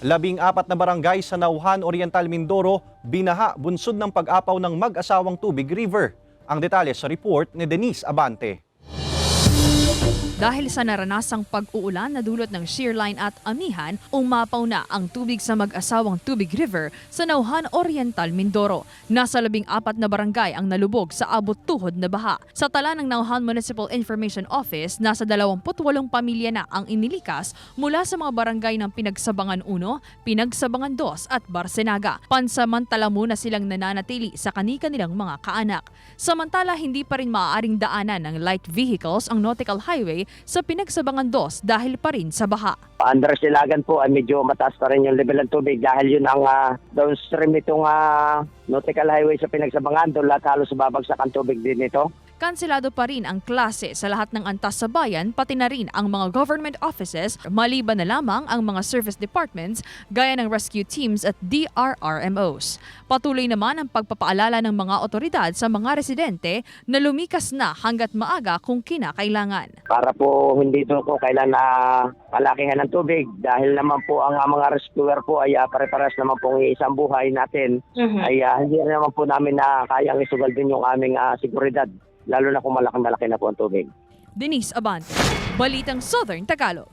14 na barangay sa Nauhan, Oriental Mindoro, binaha bunsod ng pag-apaw ng mag-asawang Tubig River. Ang detalye sa report ni Denise Abante. Dahil sa naranasang pag-uulan na dulot ng shearline at amihan, umapaw na ang tubig sa mag-asawang Tubig River sa Nauhan, Oriental, Mindoro. Nasa 14 na barangay ang nalubog sa abot-tuhod na baha. Sa tala ng Nauhan Municipal Information Office, nasa 28 pamilya na ang inilikas mula sa mga barangay ng Pinagsabangan 1, Pinagsabangan 2 at Barsenaga. Pansamantala muna silang nananatili sa kani-kanilang mga kaanak. Samantala, hindi pa rin maaaring daanan ng light vehicles ang Nautical Highway sa Pinagsabangan 2 dahil pa rin sa baha. Under Silagan po ay medyo mataas pa rin yung level ng tubig dahil yun ang downstream itong Nautical Highway sa Pinagsabangan. Doon lahat halos babagsak ang tubig din ito. Kanselado pa rin ang klase sa lahat ng antas sa bayan, pati na rin ang mga government offices, maliban na lamang ang mga service departments gaya ng rescue teams at DRRMOs. Patuloy naman ang pagpapaalala ng mga otoridad sa mga residente na lumikas na hanggat maaga kung kinakailangan. Para po hindi doon po kailan palakihan ng tubig dahil naman po ang mga rescuer po ay pare-pares naman po ng isang buhay natin ay hindi naman po namin na kayang isugal din yung aming seguridad. Lalo na kung malaki na po ang tubig. Denise Abante, Balitang Southern Tagalog.